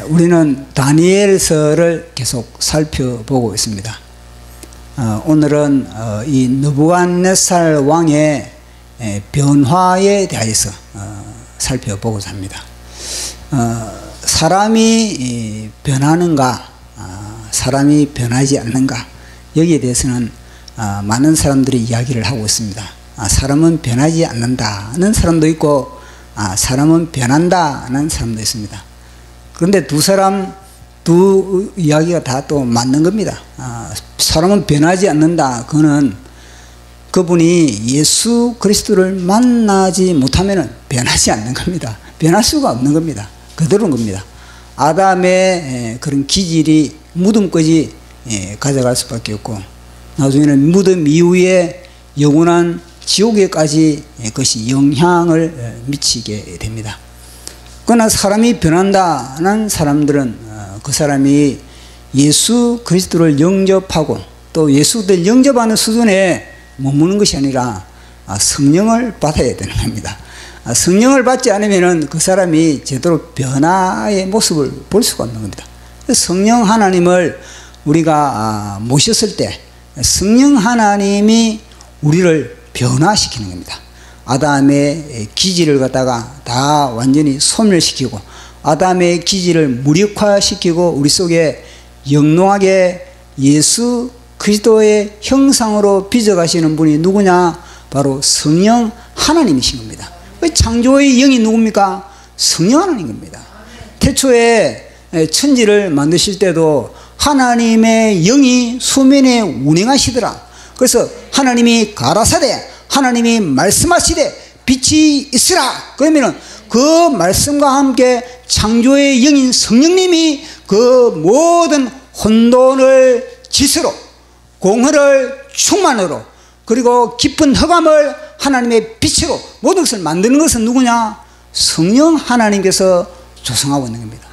우리는 다니엘서를 계속 살펴보고 있습니다. 오늘은 이 느부갓네살 왕의 변화에 대해서 살펴보고자 합니다. 사람이 변하는가, 사람이 변하지 않는가, 여기에 대해서는 많은 사람들이 이야기를 하고 있습니다. 사람은 변하지 않는다는 사람도 있고, 사람은 변한다는 사람도 있습니다. 그런데 두 이야기가 다 또 맞는 겁니다. 사람은 변하지 않는다. 그분이 예수 그리스도를 만나지 못하면 변하지 않는 겁니다. 변할 수가 없는 겁니다. 그대로인 겁니다. 아담의 그런 기질이 무덤까지 가져갈 수밖에 없고, 나중에는 무덤 이후에 영원한 지옥에까지 그것이 영향을 미치게 됩니다. 그러나 사람이 변한다는 사람들은 그 사람이 예수 그리스도를 영접하고 또 예수를 영접하는 수준에 머무는 것이 아니라 성령을 받아야 되는 겁니다. 성령을 받지 않으면 그 사람이 제대로 변화의 모습을 볼 수가 없는 겁니다. 성령 하나님을 우리가 모셨을 때 성령 하나님이 우리를 변화시키는 겁니다. 아담의 기질을 갖다가 다 완전히 소멸시키고, 아담의 기질을 무력화시키고 우리 속에 영롱하게 예수 그리스도의 형상으로 빚어가시는 분이 누구냐? 바로 성령 하나님이신 겁니다. 창조의 영이 누굽니까? 성령 하나님 겁니다. 태초에 천지를 만드실 때도 하나님의 영이 수면에 운행하시더라. 그래서 하나님이 가라사대, 하나님이 말씀하시되 빛이 있으라. 그러면은 그 말씀과 함께 창조의 영인 성령님이 그 모든 혼돈을 지수로, 공허를 충만으로, 그리고 깊은 흑암을 하나님의 빛으로 모든 것을 만드는 것은 누구냐? 성령 하나님께서 조성하고 있는 겁니다.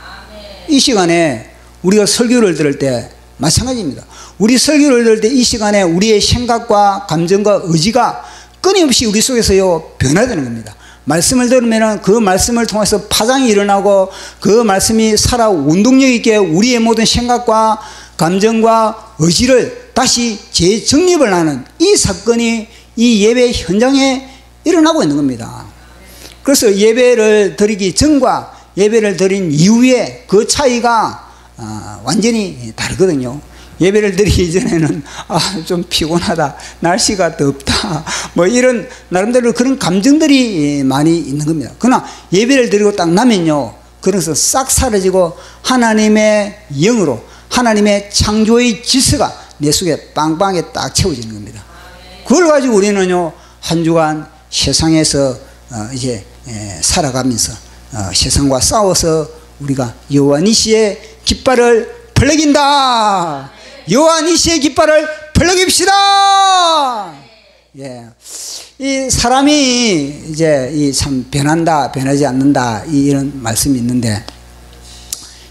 이 시간에 우리가 설교를 들을 때 마찬가지입니다. 우리 설교를 들을 때 이 시간에 우리의 생각과 감정과 의지가 끊임없이 우리 속에서요 변화되는 겁니다. 말씀을 들으면 그 말씀을 통해서 파장이 일어나고, 그 말씀이 살아 운동력 있게 우리의 모든 생각과 감정과 의지를 다시 재정립을 하는 이 사건이 이 예배 현장에 일어나고 있는 겁니다. 그래서 예배를 드리기 전과 예배를 드린 이후에 그 차이가 완전히 다르거든요. 예배를 드리기 전에는 좀 피곤하다, 날씨가 덥다, 뭐 이런 나름대로 그런 감정들이 많이 있는 겁니다. 그러나 예배를 드리고 딱 나면요, 그래서 싹 사라지고 하나님의 영으로 하나님의 창조의 질서가 내 속에 빵빵하게 딱 채워지는 겁니다. 그걸 가지고 우리는요 한 주간 세상에서 이제 살아가면서 세상과 싸워서 우리가 여호와 니시의 깃발을 벌레긴다. 여호와 니시의 깃발을 벌레깁시다. 예, 이 사람이 이제 이 참 변한다, 변하지 않는다, 이런 말씀이 있는데,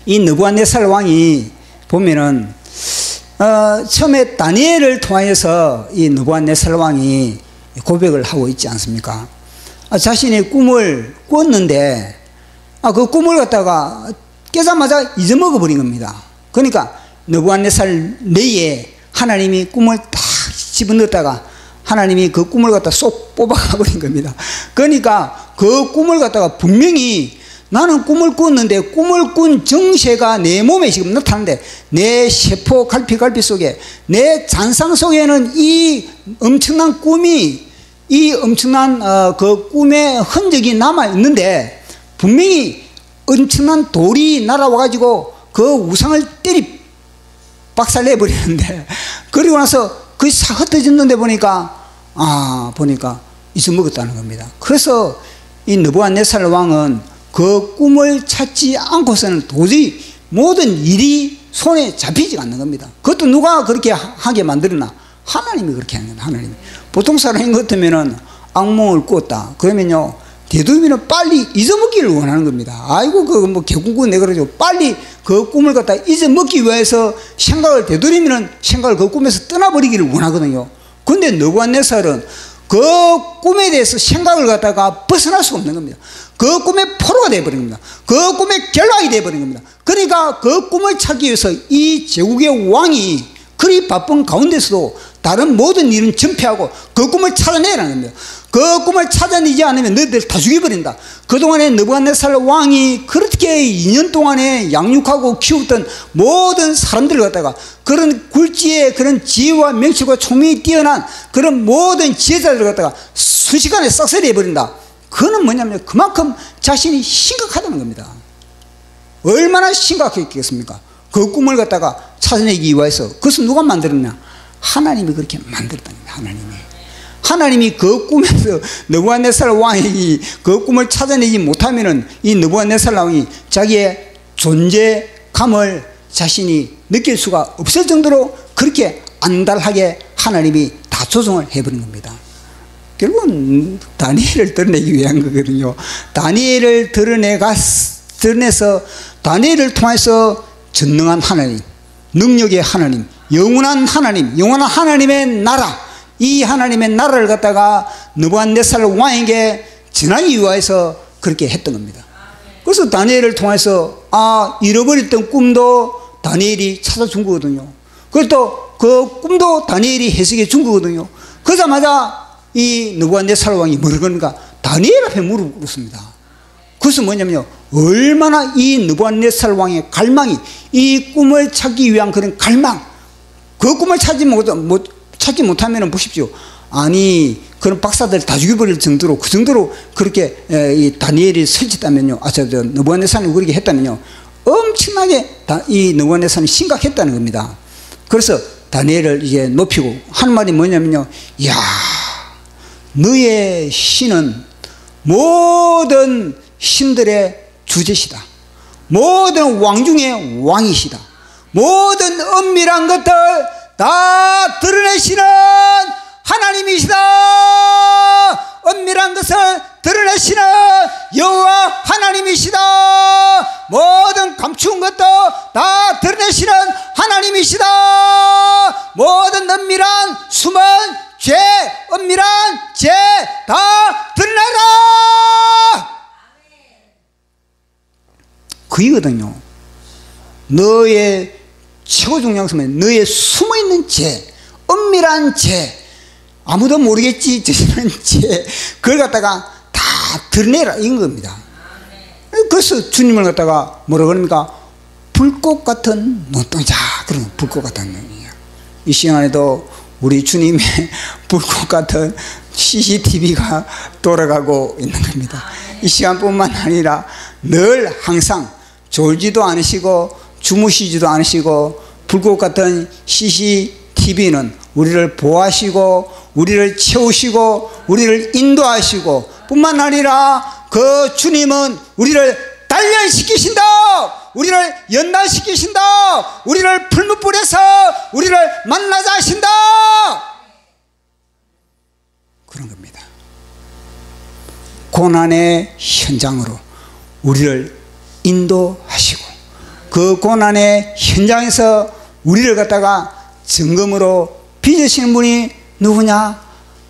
이 느부갓네살 왕이 보면은 처음에 다니엘을 통하여서 이 느부갓네살 왕이 고백을 하고 있지 않습니까? 자신의 꿈을 꿨는데 그 꿈을 갖다가 깨자마자 잊어먹어 버린 겁니다. 그러니까 느부갓네살 뇌에 하나님이 꿈을 딱 집어넣었다가 하나님이 그 꿈을 갖다 쏙 뽑아가 버린 겁니다. 그러니까 그 꿈을 갖다가 분명히 나는 꿈을 꿨는데 꿈을 꾼 정세가 내 몸에 지금 나타나는데, 내 세포 갈피 속에, 내 잔상 속에는 이 엄청난 꿈이, 이 엄청난 그 꿈의 흔적이 남아 있는데, 분명히 엄청난 돌이 날아와가지고 그 우상을 박살내 버리는데, 그리고 나서 그게 싹 흩어졌는데 보니까 잊어먹었다는 겁니다. 그래서 이 느부갓네살 왕은 그 꿈을 찾지 않고서는 도저히 모든 일이 손에 잡히지 않는 겁니다. 그것도 누가 그렇게 하게 만들었나? 하나님이 그렇게 하는 겁니다. 하나님이. 보통 사람인 것 같으면은 악몽을 꿨다 그러면요 되도록이면 빨리 잊어먹기를 원하는 겁니다. 아이고 그거 뭐 개꿈꾼 내 그러죠. 빨리 그 꿈을 갖다 잊어먹기 위해서 생각을 되도록이면 생각을 그 꿈에서 떠나버리기를 원하거든요. 근데 느부갓네살은 그 꿈에 대해서 생각을 갖다가 벗어날 수가 없는 겁니다. 그 꿈의 포로가 되어버린 겁니다. 그 꿈의 결박이 되어버린 겁니다. 그러니까 그 꿈을 찾기 위해서 이 제국의 왕이 그리 바쁜 가운데서도 다른 모든 일은 전폐하고 그 꿈을 찾아내라는 겁니다. 그 꿈을 찾아내지 않으면 너희들 다 죽여버린다. 그동안에 느부갓네살 왕이 그렇게 2년 동안에 양육하고 키웠던 모든 사람들을 갖다가 그런 굴지의 그런 지혜와 명철과 총명이 뛰어난 그런 모든 지혜자들을 갖다가 순식간에 싹쓸이 해버린다. 그거는 뭐냐면 그만큼 자신이 심각하다는 겁니다. 얼마나 심각했겠습니까? 그 꿈을 갖다가 찾아내기 위해서 그것은 누가 만들었냐? 하나님이 그렇게 만들었다는 겁니다. 하나님이 그 꿈에서 느부갓네살 왕이 그 꿈을 찾아내지 못하면은 이 느부갓네살 왕이 자기의 존재감을 자신이 느낄 수가 없을 정도로 그렇게 안달하게 하나님이 다 조성을 해버린 겁니다. 결국은 다니엘을 드러내기 위한 거거든요. 다니엘을 드러내서 다니엘을 통해서 전능한 하나님, 능력의 하나님, 영원한 하나님, 영원한 하나님의 나라, 이 하나님의 나라를 갖다가 느부갓네살 왕에게 전하기 위해서 그렇게 했던 겁니다. 그래서 다니엘을 통해서 잃어버렸던 꿈도 다니엘이 찾아준 거거든요. 그리고 또 그 꿈도 다니엘이 해석해 준 거거든요. 그러자마자 이 느부갓네살 왕이 뭐를 그런가? 다니엘 앞에 무릎을 꿇었습니다. 그것은 뭐냐면요, 얼마나 이 느부갓네살 왕의 갈망이, 이 꿈을 찾기 위한 그런 갈망, 그 꿈을 찾지 못하면 보십시오. 아니, 그런 박사들 다 죽여버릴 정도로, 그 정도로 그렇게 이 다니엘이 설치했다면요, 느부갓네살이 그렇게 했다면요, 엄청나게 이 느부갓네살이 심각했다는 겁니다. 그래서 다니엘을 이제 높이고 하는 말이 뭐냐면요, 이야, 너의 신은 모든 신들의 주제시다. 모든 왕 중에 왕이시다. 모든 은밀한 것들 다 드러내시는 하나님이시다. 은밀한 것을 드러내시는 여호와 하나님이시다. 모든 감추운 것도 다 드러내시는 하나님이시다. 모든 은밀한 숨은 죄, 은밀한 죄 다 드러내라. 그이거든요. 너의 최고 중요한 것은 너의 숨어있는 죄, 은밀한 죄, 아무도 모르겠지 저지른 죄, 그걸 갖다가 다 드러내라 이런 겁니다. 그래서 주님을 갖다가 뭐라 그럽니까? 불꽃 같은 눈동자, 그런 불꽃 같은 눈이에요. 이 시간에도 우리 주님의 불꽃 같은 CCTV가 돌아가고 있는 겁니다. 이 시간뿐만 아니라 늘 항상 졸지도 않으시고 주무시지도 않으시고 불꽃 같은 CCTV는 우리를 보호하시고 우리를 채우시고 우리를 인도하시고 뿐만 아니라 그 주님은 우리를 단련시키신다. 우리를 연단시키신다. 우리를 풀무불에서 우리를 만나자 하신다. 그런 겁니다. 고난의 현장으로 우리를 인도하시고 그 고난의 현장에서 우리를 갖다가 증거으로 빚으시는 분이 누구냐?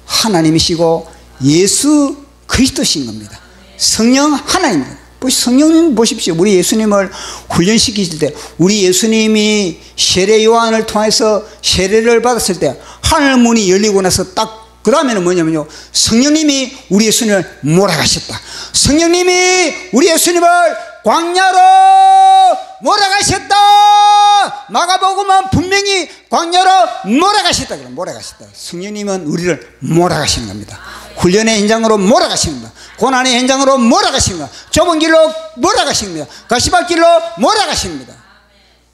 하나님이시고 예수 그리스도신 겁니다. 성령 하나님입니다. 성령님 보십시오. 우리 예수님을 훈련시키실 때, 우리 예수님이 세례 요한을 통해서 세례를 받았을 때 하늘 문이 열리고 나서 딱 그 다음에는 뭐냐면요, 성령님이 우리 예수님을 몰아가셨다. 성령님이 우리 예수님을 광야로 몰아가셨다. 마가복음은 분명히 광야로 몰아가셨다. 그럼 몰아가셨다. 성령님은 우리를 몰아가시는 겁니다. 훈련의 현장으로 몰아가시는 겁니다. 고난의 현장으로 몰아가시는 겁니다. 좁은 길로 몰아가시는 겁니다. 가시밭길로 몰아가시는 겁니다.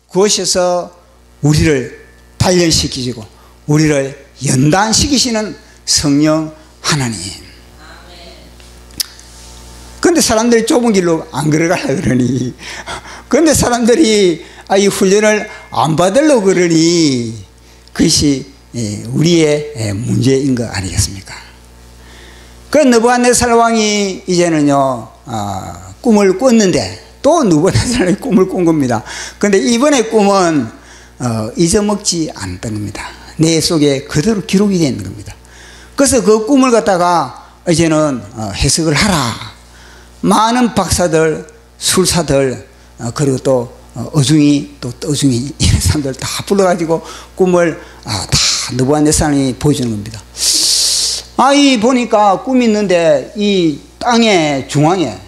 그곳에서 우리를 단련시키시고 우리를 연단시키시는 성령 하나님. 그런데 사람들이 좁은 길로 안 걸어가려 그러니, 그런데 사람들이 이 훈련을 안 받으려고 그러니, 그것이 우리의 문제인 거 아니겠습니까? 그 느부갓네살 왕이 이제는요, 꿈을 꿨는데 또 느부갓네살이 꿈을 꾼 겁니다. 그런데 이번에 꿈은 잊어먹지 않았던 겁니다. 내 속에 그대로 기록이 되는 겁니다. 그래서 그 꿈을 갖다가 이제는 해석을 하라. 많은 박사들, 술사들, 그리고 또 어중이, 또 떠중이 이런 사람들 다 불러가지고 꿈을 다 느부갓네살이 보여주는 겁니다. 이 보니까 꿈이 있는데 이 땅의 중앙에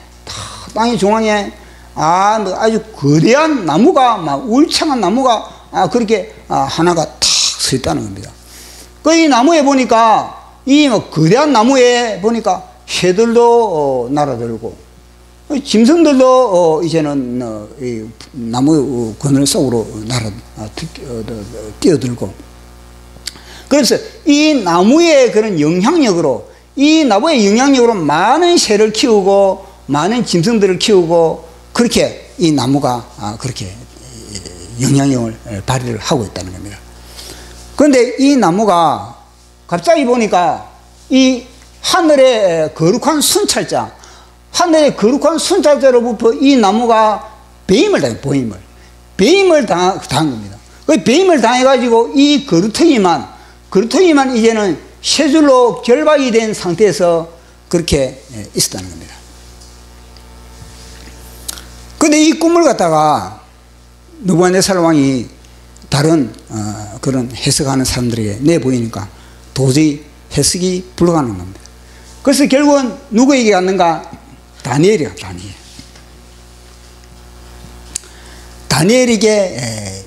아주 거대한 나무가, 막 울창한 나무가 그렇게 하나가 탁 서 있다는 겁니다. 이 나무에 보니까 이 거대한 나무에 보니까 새들도 날아들고 짐승들도 이제는 이 나무 그늘 속으로 뛰어들고, 그래서 이 나무의 그런 영향력으로 많은 새를 키우고 많은 짐승들을 키우고, 그렇게 이 나무가 그렇게 영향력을 발휘를 하고 있다는 겁니다. 그런데 이 나무가 갑자기 보니까 이 하늘의 거룩한 순찰자, 로부터 이 나무가 배임을 당한 겁니다. 그 배임을 당해가지고 이 거루터기만 이제는 세 줄로 결박이 된 상태에서 그렇게 있었다는 겁니다. 근데 이 꿈을 갖다가 느부갓네살 왕이 다른 그런 해석하는 사람들에게 내보이니까 도저히 해석이 불가능한 겁니다. 그래서 결국은 누구에게 갔는가? 다니엘에게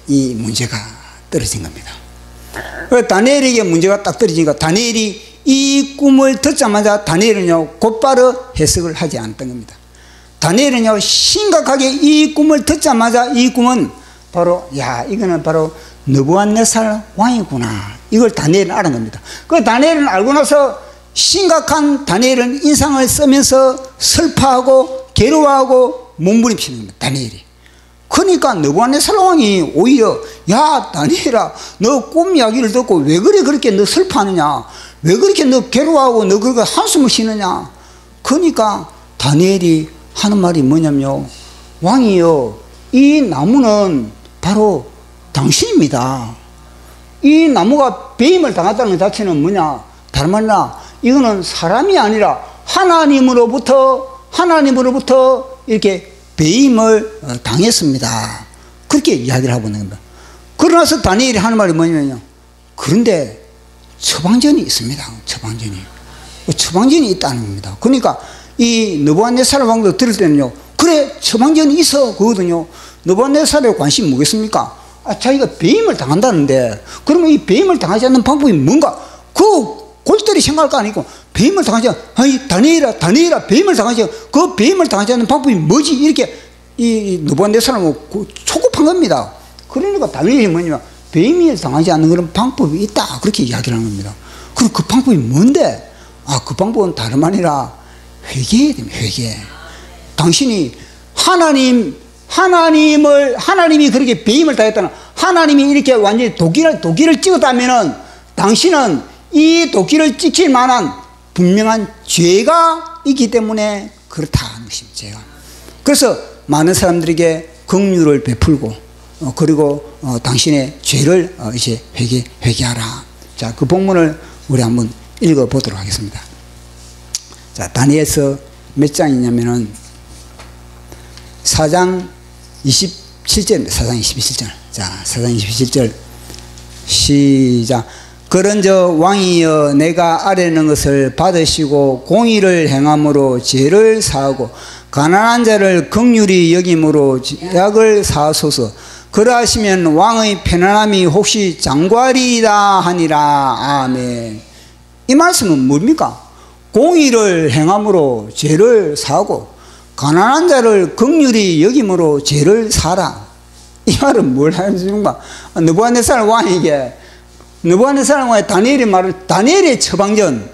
이 문제가 떨어진 겁니다. 다니엘에게 문제가 딱 떨어지니까 다니엘이 이 꿈을 듣자마자 다니엘은요 곧바로 해석을 하지 않았던 겁니다. 다니엘은요 심각하게 이 꿈을 듣자마자 이 꿈은 바로 이거는 바로 느부갓네살 왕이구나, 이걸 다니엘은 알은 겁니다. 그 다니엘은 알고 나서 심각한 다니엘은 인상을 쓰면서 슬퍼하고 괴로워하고 몸부림치는 겁니다. 다니엘이. 그러니까 느부갓네살 왕이 오히려 다니엘아, 너 꿈 이야기를 듣고 왜 그렇게 너 슬퍼하느냐, 왜 그렇게 너 괴로워하고 너 그렇게 한숨을 쉬느냐. 그러니까 다니엘이 하는 말이 뭐냐면요, 왕이요, 이 나무는 바로 당신입니다. 이 나무가 배임을 당했다는 것 자체는 뭐냐, 다른 말이나 이거는 사람이 아니라 하나님으로부터 이렇게 배임을 당했습니다. 그렇게 이야기를 하고 있는 겁니다. 그러나서 다니엘이 하는 말이 뭐냐면요, 그런데 처방전이 있습니다. 처방전이 있다는 겁니다. 그러니까 이 느부갓네살 왕도 들을 때는요, 그래 처방전이 있어 그거거든요. 느부갓네살의 관심이 뭐겠습니까? 자기가 배임을 당한다는데, 그러면 이 배임을 당하지 않는 방법이 뭔가, 그 골똘히 생각할 거 아니고, 배임을 당하지 다니엘아 배임을 당하지, 그 배임을 당하지 않는 방법이 뭐지, 이렇게 이 느부갓네살은 초급한 겁니다. 그러니까 다니엘이 뭐냐면 배임을 당하지 않는 그런 방법이 있다, 그렇게 이야기를 하는 겁니다. 그럼 그 방법이 뭔데? 그 방법은 다름 아니라 회개해야 됩니다. 회개. 당신이 하나님이 그렇게 배임을 당했다는, 하나님이 이렇게 완전히 도끼를 찍었다면은 당신은 이 도끼를 찍힐 만한 분명한 죄가 있기 때문에 그렇다는 것입니다. 죄가. 그래서 많은 사람들에게 긍휼을 베풀고, 그리고 당신의 죄를 이제 회개하라. 자, 그 본문을 우리 한번 읽어보도록 하겠습니다. 자, 다니엘서 몇 장이냐면은 4장 27절입니다. 4장 27절. 자, 4장 27절. 시작. 그런저 왕이여, 내가 아뢰는 것을 받으시고 공의를 행함으로 죄를 사하고 가난한 자를 긍휼히 여김으로 약을 사하소서. 그러하시면 왕의 편안함이 혹시 장과리이다 하니라. 아멘. 이 말씀은 뭡니까? 공의를 행함으로 죄를 사하고 가난한 자를 긍휼히 여김으로 죄를 사라. 이 말은 뭘 하는 중인가? 느부갓네살 왕에게, 느부갓네살 왕의 다니엘의 처방전,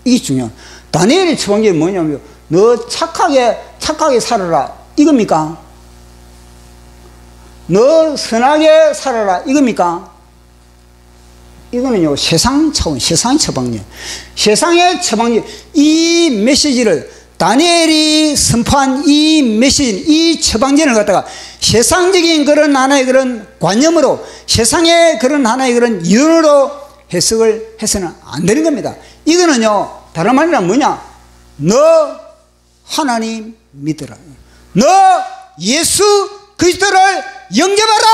이게 중요한. 다니엘의 처방전이 뭐냐면, 너 착하게 살아라, 이겁니까? 너 선하게 살아라, 이겁니까? 이거는요, 세상의 처방전. 세상의 처방전. 이 메시지를, 다니엘이 선포한 이 메시지, 이 처방전을 갖다가 세상적인 그런 하나의 그런 관념으로, 세상의 그런 하나의 그런 이론으로 해석을 해서는 안 되는 겁니다. 이거는요, 다른 말이란 뭐냐? 너 하나님 믿으라. 너 예수 그리스도를 영접하라.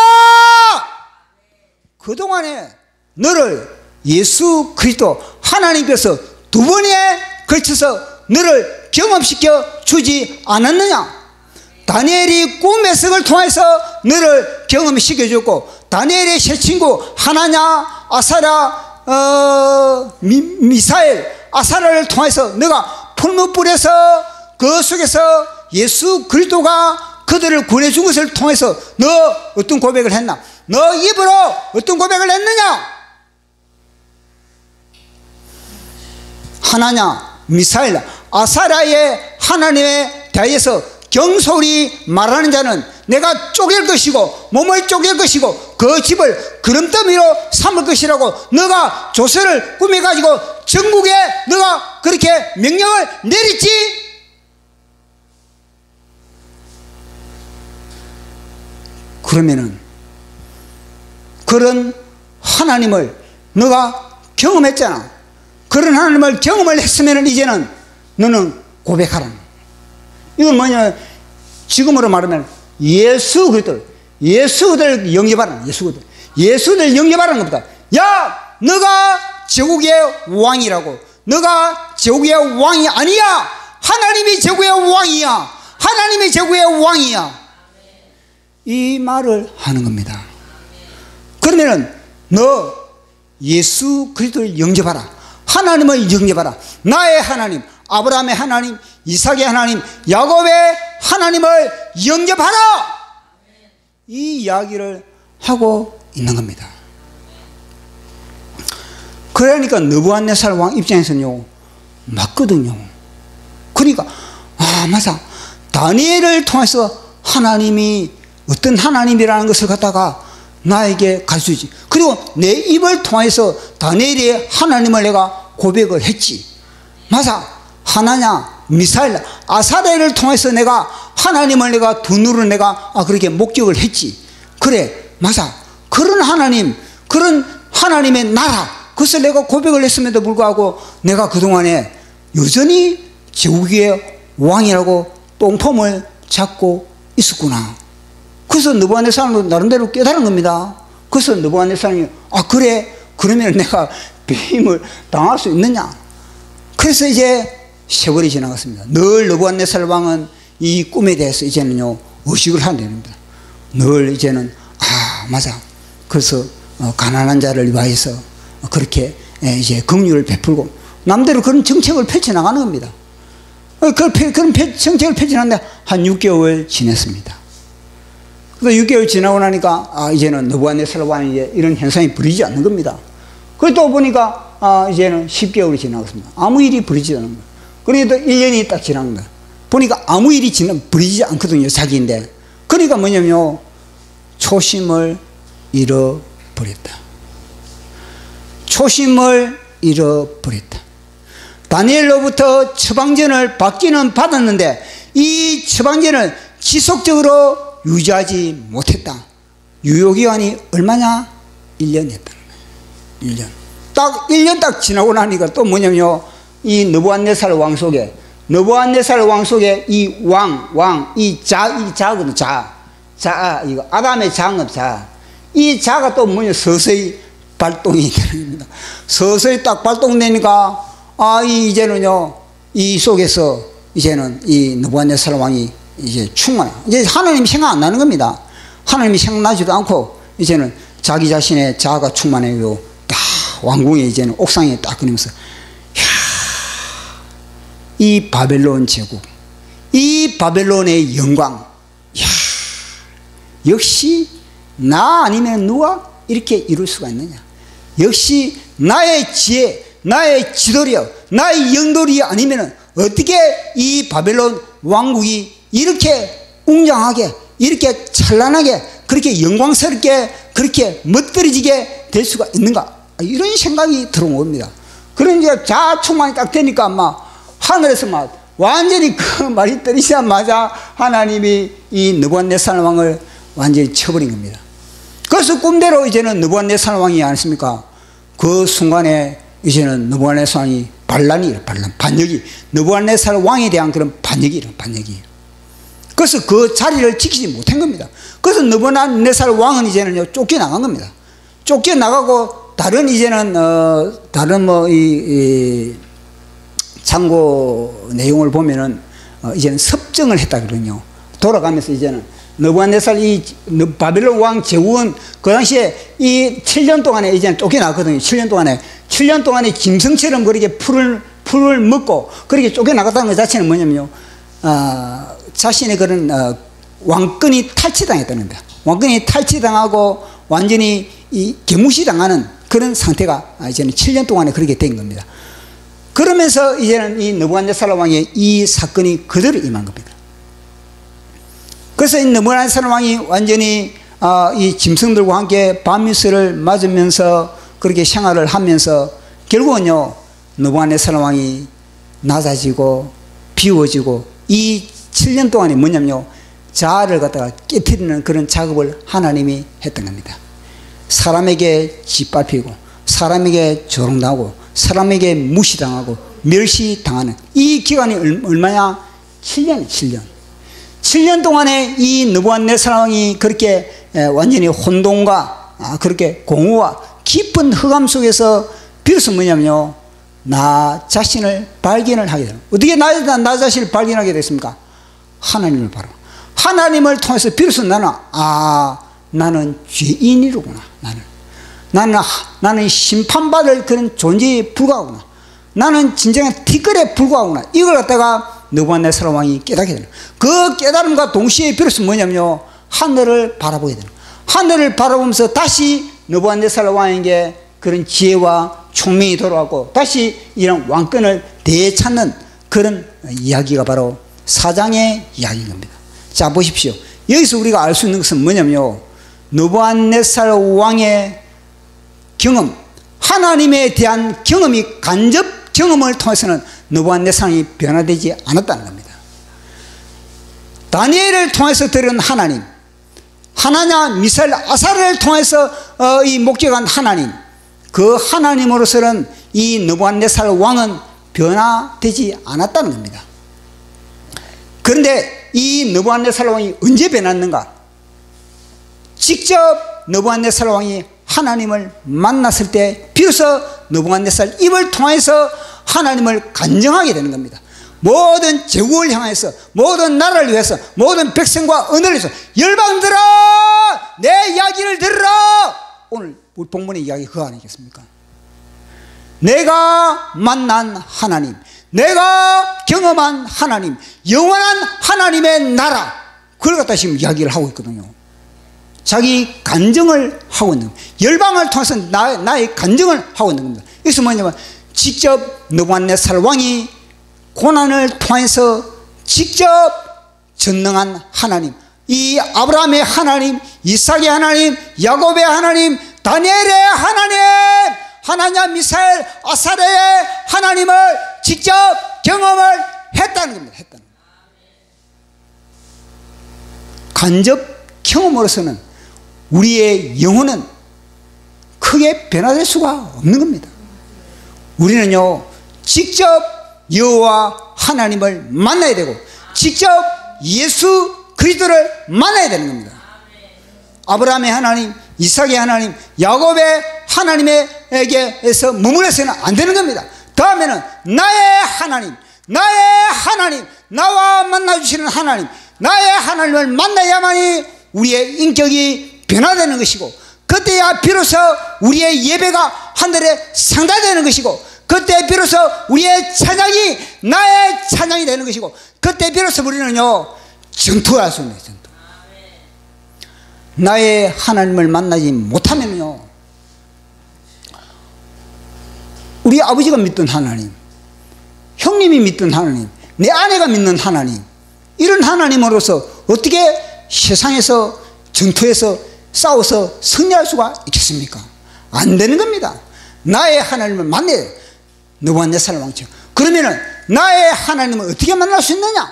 그동안에 너를 예수 그리스도 하나님께서 두 번에 걸쳐서 너를 경험시켜 주지 않았느냐? 다니엘이 꿈의 해석을 통해서 너를 경험시켜 줬고, 다니엘의 세 친구 하나냐, 아사랴, 미사엘, 아사랴를 통해서 너가 풀무불에서 그 속에서 예수 그리스도가 그들을 구해준 것을 통해서 너 어떤 고백을 했나? 너 입으로 어떤 고백을 했느냐? 하나냐, 미사엘, 아사랴의 하나님에 대하여서 경솔히 말하는 자는 내가 쪼갤 것이고 몸을 쪼갤 것이고 그 집을 그름더미로 삼을 것이라고 너가 조서를 꾸며가지고 전국에 너가 그렇게 명령을 내렸지? 그러면은 그런 하나님을 너가 경험했잖아. 그런 하나님을 경험을 했으면 이제는 너는 고백하라. 이건 뭐냐? 지금으로 말하면 예수 그리스도를 영접하라는, 예수를 영접하라는 것보다, 야, 너가 제국의 왕이라고. 너가 제국의 왕이 아니야. 하나님이 제국의 왕이야. 하나님이 제국의 왕이야. 이 말을 하는 겁니다. 그러면은 너 예수 그리스도를 영접하라. 하나님을 영접하라. 나의 하나님, 아브라함의 하나님, 이삭의 하나님, 야곱의 하나님을 영접하라. 이 이야기를 하고 있는 겁니다. 그러니까 느부갓네살 왕 입장에서는요, 맞거든요. 그러니까 맞아, 다니엘을 통해서 하나님이 어떤 하나님이라는 것을 갖다가 나에게 가르쳐주지. 그리고 내 입을 통해서 다니엘의 하나님을 내가 고백을 했지. 맞아, 하나냐, 미사엘, 아사랴를 통해서 내가 하나님을 내가 두 눈으로 내가 그렇게 목격을 했지. 그래, 맞아, 그런 하나님, 그런 하나님의 나라, 그것을 내가 고백을 했음에도 불구하고 내가 그동안에 여전히 제국의 왕이라고 똥폼을 잡고 있었구나. 그래서 느부갓네살은 나름대로 깨달은 겁니다. 그래서 느부갓네살이 그래, 그러면 내가 배임을 당할 수 있느냐. 그래서 이제 세월이 지나갔습니다. 늘 느부갓네살 왕은 이 꿈에 대해서 이제는요 의식을 하게 됩니다. 늘 이제는 맞아, 그래서 가난한 자를 위하여서 그렇게 이제 긍휼을 베풀고 남대로 그런 정책을 펼쳐나가는 겁니다. 그런 정책을 펼쳐나가는데 한 6개월 지냈습니다. 그래서 6개월 지나고 나니까 이제는 느부갓네살 왕이 이제 이런 현상이 벌어지지 않는 겁니다. 그리고 또 보니까 이제는 10개월이 지나갔습니다. 아무 일이 벌어지지 않는 거예요. 그래도 1년이 딱 지난 거예요. 보니까 아무 일이 벌어지지 않거든요, 자기인데. 그러니까 뭐냐면 초심을 잃어버렸다. 초심을 잃어버렸다. 다니엘로부터 처방전을 받기는 받았는데 이 처방전을 지속적으로 유지하지 못했다. 유효기간이 얼마냐? 1년이었다는 거예요. 1년. 딱 1년 딱 지나고 나니까 또 뭐냐면요, 이 느부갓네살 왕 속에, 느부갓네살 왕 속에 이 자거든, 이거 아담의 장업 자. 이 자가 또 뭐냐, 서서히 발동이 되는 겁니다. 서서히 딱 발동되니까 이제는요, 이 속에서 이제는 이 느부갓네살 왕이 이제 충만해. 이제 하나님 생각 안 나는 겁니다. 하나님이 생각나지도 않고 이제는 자기 자신의 자아가 충만해요. 딱 왕궁에 이제는 옥상에 딱 그러면서, 이 바벨론 제국, 이 바벨론의 영광, 역시 나 아니면 누가 이렇게 이룰 수가 있느냐. 역시 나의 지혜, 나의 지도력, 나의 영도력이 아니면 어떻게 이 바벨론 왕국이 이렇게 웅장하게, 이렇게 찬란하게, 그렇게 영광스럽게, 그렇게 멋들어지게 될 수가 있는가. 이런 생각이 들어온 겁니다. 그러니까 자충만이 딱 되니까 하늘에서 완전히 그 말이 떨어지자마자 하나님이 이 느부갓네살 왕을 완전히 쳐버린 겁니다. 그래서 꿈대로 이제는 느부갓네살 왕이 아니십니까? 그 순간에 이제는 느부갓네살 왕이 반란이에요. 반역이. 느부갓네살 왕에 대한 그런 반역이에요. 그래서 그 자리를 지키지 못한 겁니다. 그래서 느부갓네살 왕은 이제는요, 쫓겨나간 겁니다. 쫓겨나가고, 다른 이제는, 다른 참고 내용을 보면은, 이제는 섭정을 했다 그러거든요. 돌아가면서 이제는 느부갓네살 바벨론 왕 제후은 그 당시에 이 7년 동안에 이제는 쫓겨나거든요. 7년 동안에 짐승처럼 그렇게 풀을 먹고 그렇게 쫓겨나갔다는 것 자체는 뭐냐면요, 자신의 그런 왕권이 탈취당했다는 겁니다. 왕권이 탈취당하고 완전히 이 개무시당하는 그런 상태가 이제는 7년 동안에 그렇게 된 겁니다. 그러면서 이제는 이 느부갓네살 왕의 이 사건이 그대로 임한 겁니다. 그래서 이 느부갓네살 왕이 완전히 이 짐승들과 함께 밤미스를 맞으면서 그렇게 생활을 하면서 결국은요, 느부갓네살 왕이 낮아지고 비워지고 이 7년 동안이 뭐냐면요, 자아를 갖다가 깨트리는 그런 작업을 하나님이 했던 겁니다. 사람에게 짓밟히고 사람에게 조롱당하고 사람에게 무시당하고 멸시당하는 이 기간이 얼마냐? 7년 동안에 이 느부갓네살 왕이 그렇게 완전히 혼돈과 그렇게 공허와 깊은 흑암 속에서 비로소 뭐냐면요, 나 자신을 발견을 하게 됩니다. 어떻게 나 자신을 발견하게 됐습니까? 하나님을 바로 하나님을 통해서 비로소 나는 죄인이로구나. 나는 심판받을 그런 존재에 불과하구나. 나는 진정한 티끌에 불과하구나. 이걸 갖다가 느부갓네살 왕이 깨닫게 되는, 그 깨달음과 동시에 비로소 뭐냐면요, 하늘을 바라보게 되는, 하늘을 바라보면서 다시 느부갓네살 왕에게 그런 지혜와 총명이 돌아오고 다시 이런 왕권을 되찾는 그런 이야기가 바로 사장의 이야기인 겁니다. 자, 보십시오. 여기서 우리가 알 수 있는 것은 뭐냐면요, 느부갓네살 왕의 경험, 하나님에 대한 경험이, 간접 경험을 통해서는 느부갓네살 왕이 변화되지 않았다는 겁니다. 다니엘을 통해서 들은 하나님, 하나냐 미사엘 아사랴를 통해서 이 목격한 하나님, 그 하나님으로서는 이 느부갓네살 왕은 변화되지 않았다는 겁니다. 그런데 이 느부갓네살 왕이 언제 변했는가? 직접 느부갓네살 왕이 하나님을 만났을 때 비로소 느부갓네살 입을 통해서 하나님을 간증하게 되는 겁니다. 모든 제국을 향해서, 모든 나라를 위해서, 모든 백성과 언어를 위해서, 열방들아 내 이야기를 들으라. 오늘 우리 본문의 이야기 그거 아니겠습니까? 내가 만난 하나님, 내가 경험한 하나님, 영원한 하나님의 나라, 그걸 갖다 지금 이야기를 하고 있거든요. 자기 간증을 하고 있는 겁니다. 열방을 통해서 나의 간증을 하고 있는 겁니다. 이것은 뭐냐면 직접 느부갓네살 왕이 고난을 통해서 직접 전능한 하나님, 이 아브라함의 하나님, 이삭의 하나님, 야곱의 하나님, 다니엘의 하나님, 하나냐 미사엘 아사랴의 하나님을 직접 경험을 했다는 겁니다. 간접 경험으로서는 우리의 영혼은 크게 변화될 수가 없는 겁니다. 우리는요, 직접 여호와 하나님을 만나야 되고 직접 예수 그리스도를 만나야 되는 겁니다. 아브라함의 하나님, 이삭의 하나님, 야곱의 하나님에게서 머물러서는 안 되는 겁니다. 다음에는 나의 하나님, 나와 만나주시는 하나님, 나의 하나님을 만나야만이 우리의 인격이 변화되는 것이고, 그때야 비로소 우리의 예배가 하늘에 상달되는 것이고, 그때 비로소 우리의 찬양이 나의 찬양이 되는 것이고, 그때 비로소 우리는요 전투할 수 있는 전투. 나의 하나님을 만나지 못하면요, 우리 아버지가 믿던 하나님, 형님이 믿던 하나님, 내 아내가 믿는 하나님, 이런 하나님으로서 어떻게 세상에서 전투에서 싸워서 승리할 수가 있겠습니까? 안 되는 겁니다. 나의 하나님을 만나야 돼요. 느부갓네살 왕처럼. 그러면은 나의 하나님을 어떻게 만날 수 있느냐?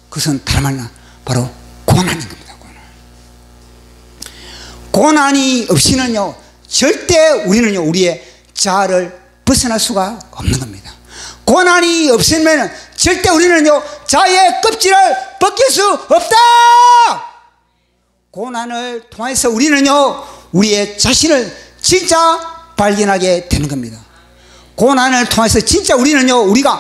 그것은 다름 아니라 바로 고난인 겁니다. 고난이 없이는요 절대 우리는요 우리의 자아를 벗어날 수가 없는 겁니다. 고난이 없으면 절대 우리는요 자의 껍질을 벗길 수 없다. 고난을 통해서 우리는요 우리의 자신을 진짜 발견하게 되는 겁니다. 고난을 통해서 진짜 우리는요 우리가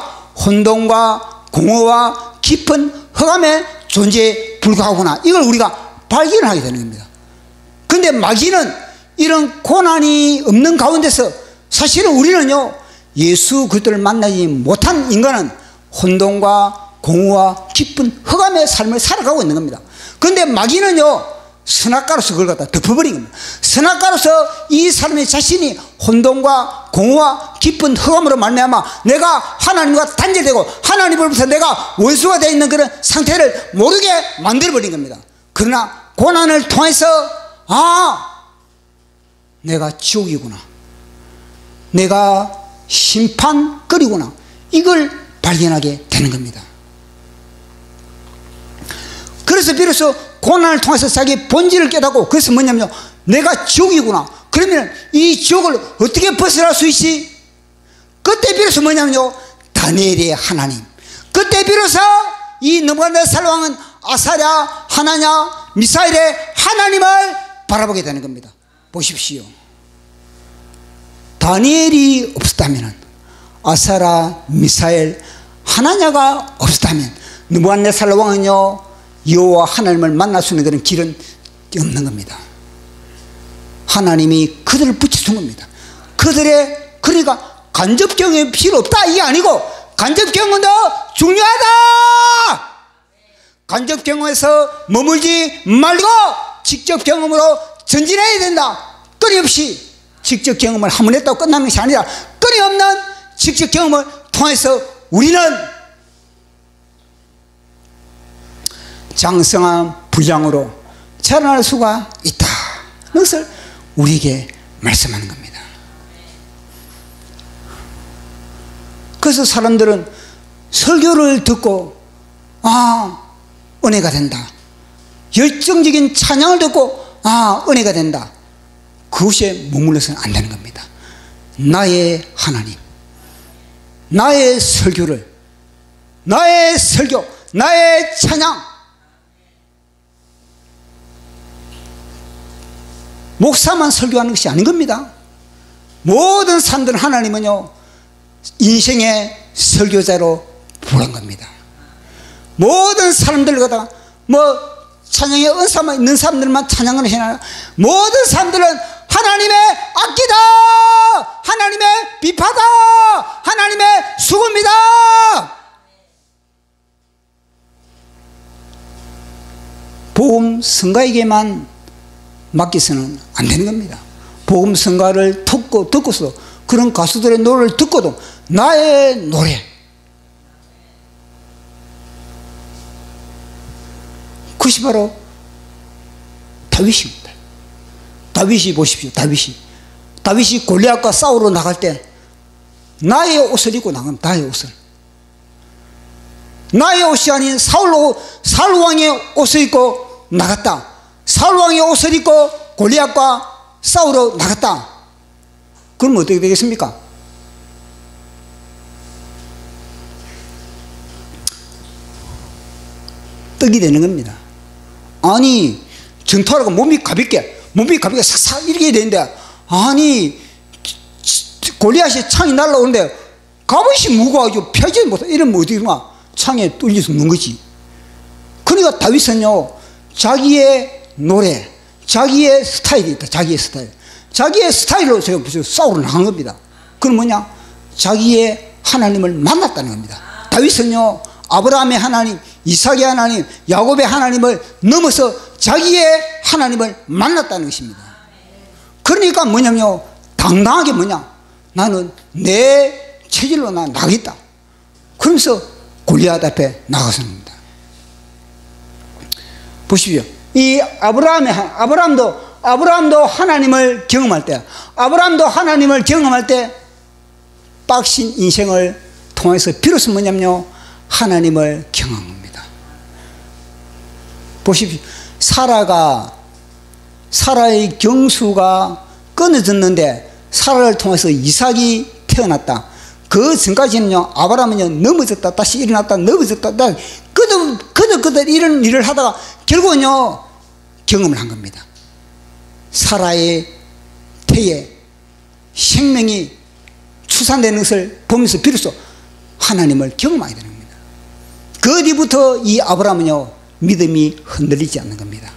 혼돈과 공허와 깊은 흑암의 존재에 불과하구나, 이걸 우리가 발견하게 되는 겁니다. 그런데 마귀는 이런 고난이 없는 가운데서 사실은 우리는요 예수 그리스도를 만나지 못한 인간은 혼돈과 공허와 깊은 흑암의 삶을 살아가고 있는 겁니다. 그런데 마귀는요 선악가로서 그걸 갖다 덮어버린 겁니다. 선악가로서 이 사람의 자신이 혼돈과 공허와 깊은 흑암으로 말미암아 내가 하나님과 단절되고 하나님으로부터 내가 원수가 되어 있는 그런 상태를 모르게 만들어버린 겁니다. 그러나 고난을 통해서 내가 지옥이구나, 내가 심판거리구나, 이걸 발견하게 되는 겁니다. 그래서 비로소 고난을 통해서 자기의 본질을 깨닫고, 그래서 뭐냐면요 내가 지옥이구나. 그러면 이 지옥을 어떻게 벗어날 수 있지? 그때 비로소 뭐냐면요 다니엘의 하나님, 그때 비로소 이 느부갓네살 왕은 아사랴, 하나냐, 미사엘의 하나님을 바라보게 되는 겁니다. 보십시오. 다니엘이 없었다면, 아사랴, 미사엘, 하나냐가 없었다면 느부갓네살 왕은요 여호와 하나님을 만날 수 있는 그런 길은 없는 겁니다. 하나님이 그들을 붙여준 겁니다. 그들의, 그러니까 간접 경험이 필요 없다 이게 아니고 간접 경험도 중요하다. 간접 경험에서 머물지 말고 직접 경험으로 전진해야 된다. 끊임없이 직접 경험을 한 번 했다고 끝나는 것이 아니라 끊임없는 직접 경험을 통해서 우리는 장성한 부장으로 자라날 수가 있다. 그것을 우리에게 말씀하는 겁니다. 그래서 사람들은 설교를 듣고 은혜가 된다, 열정적인 찬양을 듣고 은혜가 된다, 그것에 머물러서는 안 되는 겁니다. 나의 하나님, 나의 설교를, 나의 설교, 나의 찬양, 목사만 설교하는 것이 아닌 겁니다. 모든 사람들은 하나님은요 인생의 설교자로 부른 겁니다. 모든 사람들 갖다가 찬양의 은사만 있는 사람들만 찬양을 해놔요. 모든 사람들은 하나님의 악기다, 하나님의 비파다, 하나님의 수고입니다. 복음 성가에게만 맡기서는 안 되는 겁니다. 복음 성가를 듣고서 그런 가수들의 노래를 듣고도 나의 노래, 그것이 바로 다윗입니다. 다윗이 보십시오. 다윗이 골리앗과 싸우러 나갈 때 나의 옷을 입고 나갑니다. 나의 옷을, 나의 옷이 아닌 사울 왕의 옷을 입고 나갔다. 사울 왕의 옷을 입고 골리앗과 싸우러 나갔다. 그럼 어떻게 되겠습니까? 떡이 되는 겁니다. 아니 전투하라고 몸이 가볍게 싹싹 이렇게 되는데, 아니 골리앗이 창이 날라오는데 갑옷이 무거워가지고 펴지 못해. 이러면 어떻게 되나? 창에 뚫려서 죽는 거지. 그러니까 다윗은요 자기의 노래, 자기의 스타일이 있다. 자기의 스타일로 제가 싸우러 나간 겁니다. 그건 뭐냐? 자기의 하나님을 만났다는 겁니다. 다윗은요 아브라함의 하나님, 이삭의 하나님, 야곱의 하나님을 넘어서 자기의 하나님을 만났다는 것입니다. 그러니까 뭐냐면요 당당하게 나는 내 체질로 나가겠다. 그러면서 골리앗 앞에 나가서입니다. 보십시오. 이 아브라함도 하나님을 경험할 때, 빡신 인생을 통해서 비로소 뭐냐면요 하나님을 경험한 겁니다. 보십시오. 사라의 경수가 끊어졌는데 사라를 통해서 이삭이 태어났다. 그 전까지는요, 아브라함은요, 넘어졌다 다시 일어났다 넘어졌다 다시 그들 이런 일을 하다가 결국은요 경험을 한 겁니다. 사라의 태에 생명이 추산되는 것을 보면서 비로소 하나님을 경험하게 되는 겁니다. 그 뒤부터 이 아브라함은요 믿음이 흔들리지 않는 겁니다.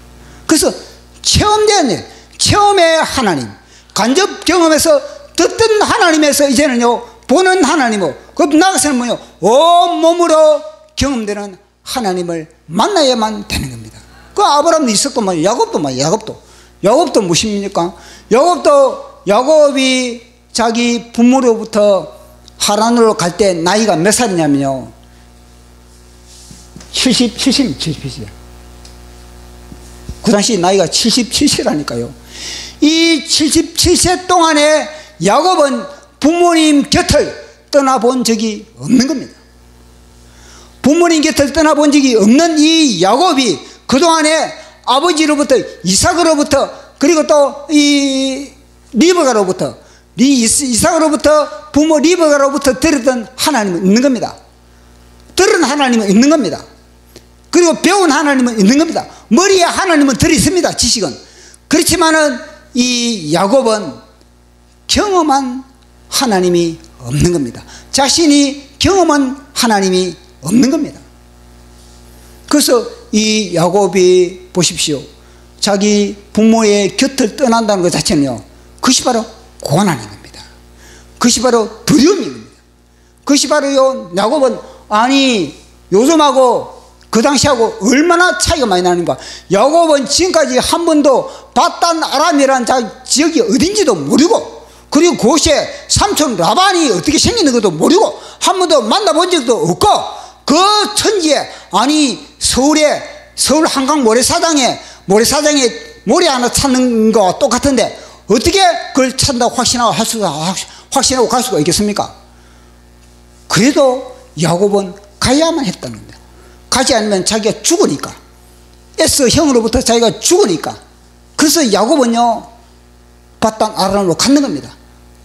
그래서 체험된 일, 체험의 하나님, 간접 경험에서 듣던 하나님에서 이제는요 보는 하나님으로, 그 나가서는 뭐요, 온몸으로 경험되는 하나님을 만나야만 되는 겁니다. 그 아브라함도 있었고 뭐 야곱도 무엇입니까? 야곱이 자기 부모로부터 하란으로 갈 때 나이가 몇 살이냐면요 77세. 그 당시 나이가 77세라니까요. 이 77세 동안에 야곱은 부모님 곁을 떠나본 적이 없는 겁니다. 부모님 곁을 떠나본 적이 없는 이 야곱이 그동안에 아버지로부터 이삭으로부터, 그리고 또 이 리브가로부터, 이삭으로부터 부모 리브가로부터 들었던 하나님은 있는 겁니다. 들은 하나님은 있는 겁니다. 그리고 배운 하나님은 있는 겁니다. 머리에 하나님은 들어있습니다. 지식은. 그렇지만은 이 야곱은 경험한 하나님이 없는 겁니다. 자신이 경험한 하나님이 없는 겁니다. 그래서 이 야곱이 보십시오. 자기 부모의 곁을 떠난다는 것 자체는요, 그것이 바로 고난인 겁니다. 그것이 바로 두려움인 겁니다. 그것이 바로요, 야곱은 아니 요즘하고 그 당시하고 얼마나 차이가 많이 나는가. 야곱은 지금까지 한 번도 바단 아람이라는 지역이 어딘지도 모르고, 그리고 그곳에 삼촌 라반이 어떻게 생기는 것도 모르고 한 번도 만나본 적도 없고, 그 천지에, 아니 서울 한강 모래사장에 모래 하나 찾는 거와 똑같은데 어떻게 그걸 찾는다고 확신하고 갈 수가 있겠습니까? 그래도 야곱은 가야만 했다는 겁니다. 가지 않으면 자기가 죽으니까, 에서 형으로부터 자기가 죽으니까. 그래서 야곱은요 바단 아람으로 갔는 겁니다.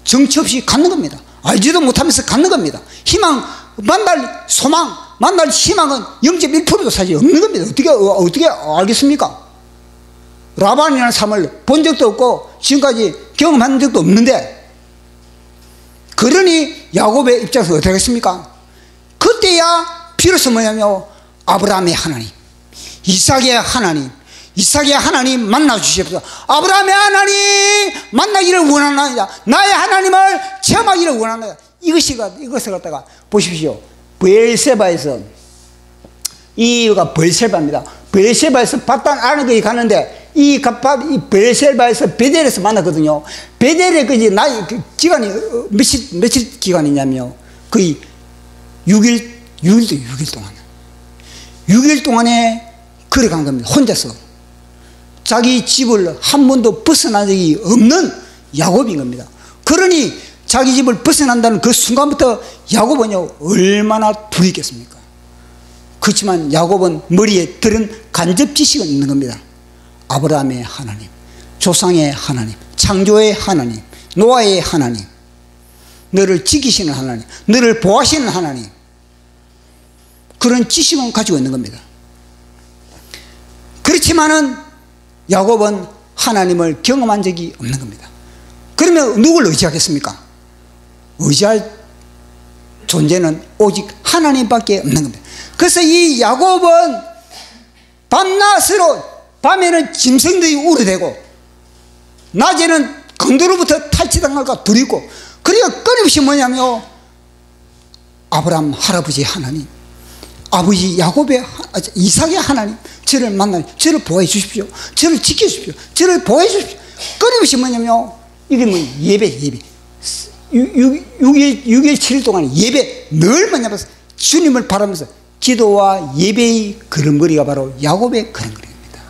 정치 없이 갔는 겁니다. 알지도 못하면서 갔는 겁니다. 희망, 만날 소망, 만날 희망은 0.1%도 사실 없는 겁니다. 어떻게 알겠습니까? 라반이라는 사람을 본 적도 없고 지금까지 경험한 적도 없는데, 그러니 야곱의 입장에서 어떻게 하겠습니까? 그때야 비로소 뭐냐면 아브라함의 하나님, 이삭의 하나님 만나 주십시오. 아브라함의 하나님 만나기를 원하나이다. 나의 하나님을 체험하기를 원하나이다. 이것을 갖다가 보십시오. 브엘세바에서, 이가 브엘세바입니다. 브엘세바에서 바단 아람에 가는데 이 브엘세바에서 베델에서 만났거든요. 베델에 기간이 며칠 기간이냐면요, 거의 6일 동안에 걸어간 겁니다. 혼자서. 자기 집을 한 번도 벗어난 적이 없는 야곱인 겁니다. 그러니 자기 집을 벗어난다는 그 순간부터 야곱은요 얼마나 두렵겠습니까? 그렇지만 야곱은 머리에 들은 간접 지식은 있는 겁니다. 아브라함의 하나님, 조상의 하나님, 창조의 하나님, 노아의 하나님, 너를 지키시는 하나님, 너를 보호하시는 하나님, 그런 지식은 가지고 있는 겁니다. 그렇지만은 야곱은 하나님을 경험한 적이 없는 겁니다. 그러면 누굴 의지하겠습니까? 의지할 존재는 오직 하나님밖에 없는 겁니다. 그래서 이 야곱은 밤낮으로, 밤에는 짐승들이 우려대고 낮에는 강도로부터 탈취당할까 두렵고, 그러니까 끊임없이 뭐냐면 아브라함 할아버지 하나님, 아버지 야곱의, 이삭의 하나님, 저를 만나, 저를 보호해 주십시오, 저를 지켜 주십시오, 저를 보호해 주십시오. 끊임없이 뭐냐면 이게 뭐 예배 6일 7일 동안 예배, 늘 뭐냐면 주님을 바라면서 기도와 예배의 걸음걸이가 바로 야곱의 걸음걸이입니다.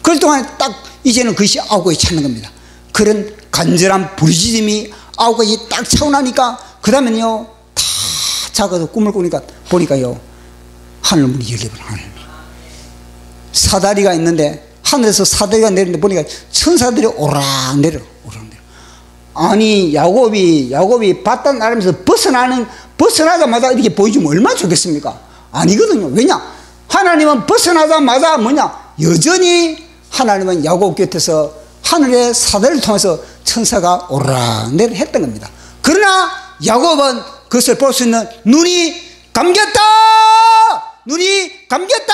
그럴 동안에 딱 이제는 그것이 아우고에 찾는 겁니다. 그런 간절한 부르짖음이 아우고에 딱 차고 나니까 그 다음에는요 다 작아서 꿈을 보니까요 하늘문이 열려버려. 하늘문이 사다리가 있는데 하늘에서 사다리가 내리는데 보니까 천사들이 오락 내려. 아니 야곱이 바다 나르면서 벗어나자마자 이렇게 보여주면 얼마나 좋겠습니까? 아니거든요. 왜냐? 하나님은 벗어나자마자 뭐냐? 여전히 하나님은 야곱 곁에서 하늘의 사대를 통해서 천사가 오르락내리락 했던 겁니다. 그러나 야곱은 그것을 볼 수 있는 눈이 감겼다! 눈이 감겼다!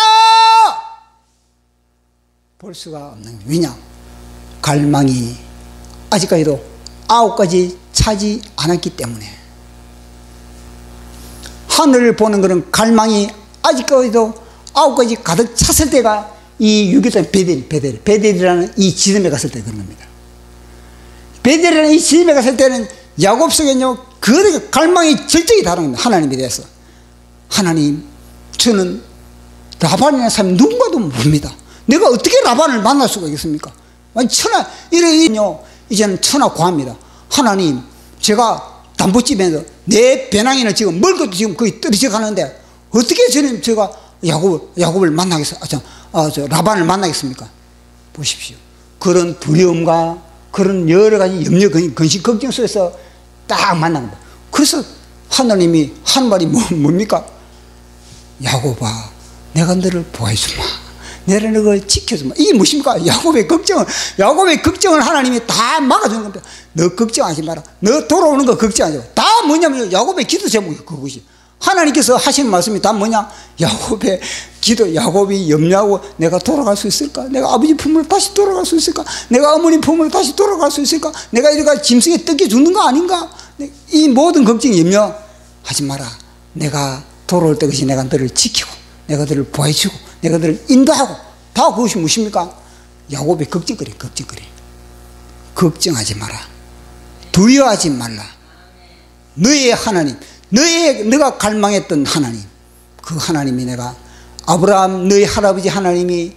볼 수가 없는 거예요. 왜냐? 갈망이 아직까지도 9가지 차지 않았기 때문에. 하늘을 보는 그런 갈망이 아직까지도 9가지 가득 찼을 때가 이 6.25 베델이라는 이 지점에 갔을 때 그런 겁니다. 베델이라는 이 지점에 갔을 때는 야곱 속에는요, 그 갈망이 절정이 다른 겁니다. 하나님에 대해서. 하나님, 저는 라반이라는 사람이 누군가도 모릅니다. 내가 어떻게 라반을 만날 수가 있겠습니까? 천하, 이제는 천하 고합니다. 하나님, 제가 담보집에서 내 배낭이는 지금 먹을 것도 지금 거의 떨어져 가는데 어떻게 제가 야곱을 만나겠어요? 라반을 만나겠습니까? 보십시오. 그런 두려움과 그런 여러 가지 염려, 근심, 걱정 속에서 딱 만난 겁니다. 그래서 하나님이 한 말이 뭡니까? 야곱아, 내가 너를 보호해주마. 내가 너를 지켜주마. 이게 무엇입니까? 야곱의 걱정을 하나님이 다 막아주는 겁니다. 너 걱정하지 마라. 너 돌아오는 거 걱정하지 마라. 다 뭐냐면 야곱의 기도 제목이 그것이. 하나님께서 하시는 말씀이 다 뭐냐? 야곱의 기도, 야곱이 염려하고 내가 돌아갈 수 있을까? 내가 아버지 품으로 다시 돌아갈 수 있을까? 내가 어머니 품으로 다시 돌아갈 수 있을까? 내가 이래가 짐승에 뜯겨 죽는 거 아닌가? 이 모든 걱정, 염려하지 마라. 내가 돌아올 때까지 내가 너를 지키고 내가 너를 보호해주고 내가 너를 인도하고 다 그것이 무엇입니까? 야곱의 걱정거리. 걱정하지 마라. 두려워하지 말라. 너의 하나님, 너가 갈망했던 하나님, 그 하나님이 내가 아브라함 너의 할아버지 하나님이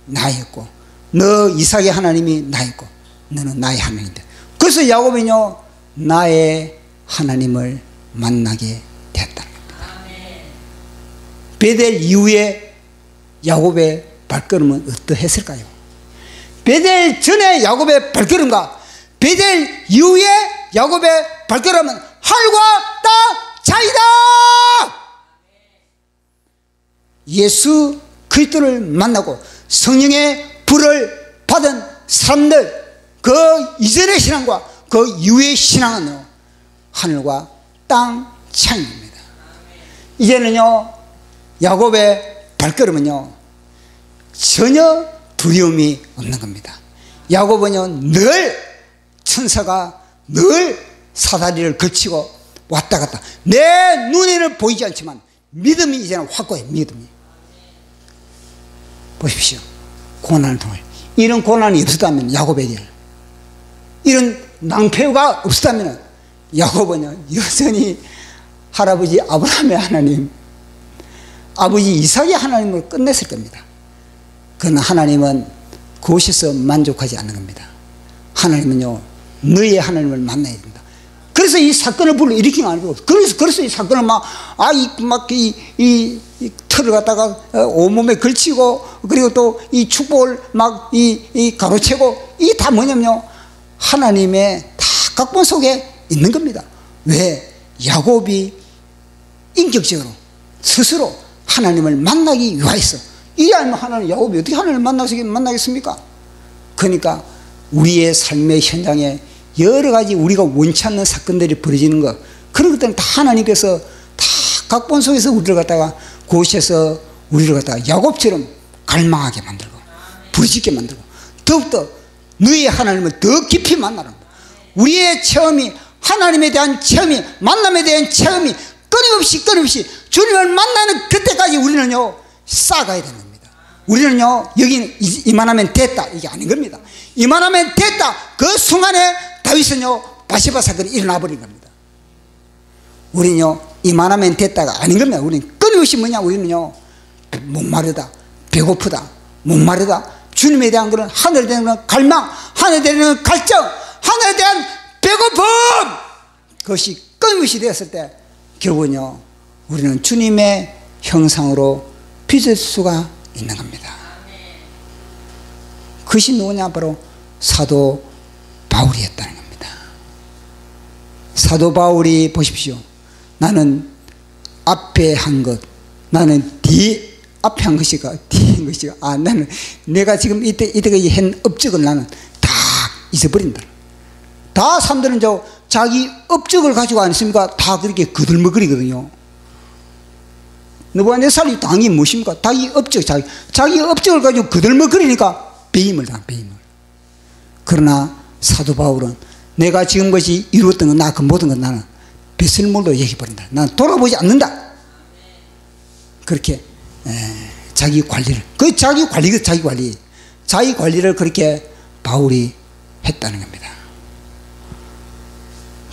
나였고 너 이삭의 하나님이 나였고 너는 나의 하나님이다. 그래서 야곱은요 나의 하나님을 만나게 되었다는 겁니다. 베델 이후에 야곱의 발걸음은 어떠했을까요? 베델 전에 야곱의 발걸음과 베델 이후에 야곱의 발걸음은 하늘과 땅 차이다. 예수 그리스도를 만나고 성령의 불을 받은 사람들, 그 이전의 신앙과 그 이후의 신앙은 하늘과 땅 차이입니다. 이제는요 야곱의 발걸음은요 전혀 두려움이 없는 겁니다. 야곱은요 늘 천사가 늘 사다리를 걸치고 왔다 갔다. 내 눈에는 보이지 않지만 믿음이 이제는 확고해. 믿음이. 보십시오. 고난을 통해 이런 고난이 없었다면 야곱에게 이런 낭패가 없었다면 야곱은 여전히 할아버지 아브라함의 하나님, 아버지 이삭의 하나님을 끝냈을 겁니다. 그러나 하나님은 그곳에서 만족하지 않는 겁니다. 하나님은요 너의 하나님을 만나야 됩니다. 그래서 이 사건을 불러일으킨 거 아니고 그래서 이 사건을 이 틀을 갖다가 온몸에 걸치고 그리고 또 이 축복을 이 가로채고 이 다 뭐냐면요 하나님의 다 각본 속에 있는 겁니다. 왜? 야곱이 인격적으로 스스로 하나님을 만나기 위하여서. 이 아니면 하나님, 야곱이 어떻게 하나님을 만나겠습니까? 그러니까 우리의 삶의 현장에 여러 가지 우리가 원치 않는 사건들이 벌어지는 것, 그런 것들은 다 하나님께서 다 각본 속에서 우리를 갖다가 그곳에서 우리를 갖다가 야곱처럼 갈망하게 만들고 부르짖게 만들고 더욱더 너의 하나님을 더 깊이 만나라. 우리의 체험이, 하나님에 대한 체험이, 만남에 대한 체험이 끊임없이 주님을 만나는 그때까지 우리는요 쌓아가야 되는 겁니다. 우리는요 여기는 이만하면 됐다 이게 아닌 겁니다. 이만하면 됐다 그 순간에 다윗은요 바세바 사건이 일어나 버린 겁니다. 우리는요 이만하면 됐다가 아닌 겁니다. 우리는 끊임없이 뭐냐, 우리는요 목마르다, 배고프다, 목마르다, 주님에 대한 그런 하늘에 대한 그런 갈망, 하늘에 대한 갈증, 하늘에 대한 배고픔, 그것이 끊임없이 되었을 때 결국은요 우리는 주님의 형상으로 빚을 수가 있는 겁니다. 그것이 누구냐? 바로 사도 바울이었다는 겁니다. 사도 바울이 보십시오. 나는 앞에 한 것, 나는 뒤 앞에 한 것이가 뒤에 한 것이가, 나는 내가 지금 이때까지 한 업적을 나는 다 잊어버린다. 다 사람들은 자기 업적을 가지고 안 있습니까? 다 그렇게 거들먹거리거든요. 느부갓네살이 당이 무엇입니까? 자기 업적, 자기 업적을 가지고 거들먹거리니까 배임을 당한, 배임을. 그러나 사도 바울은 내가 지금까지 이루었던 것, 나 그 모든 것 나는 빗을물로 얘기해버린다. 나는 돌아보지 않는다. 그렇게 자기 관리를, 그 자기 관리가 자기 관리를 그렇게 바울이 했다는 겁니다.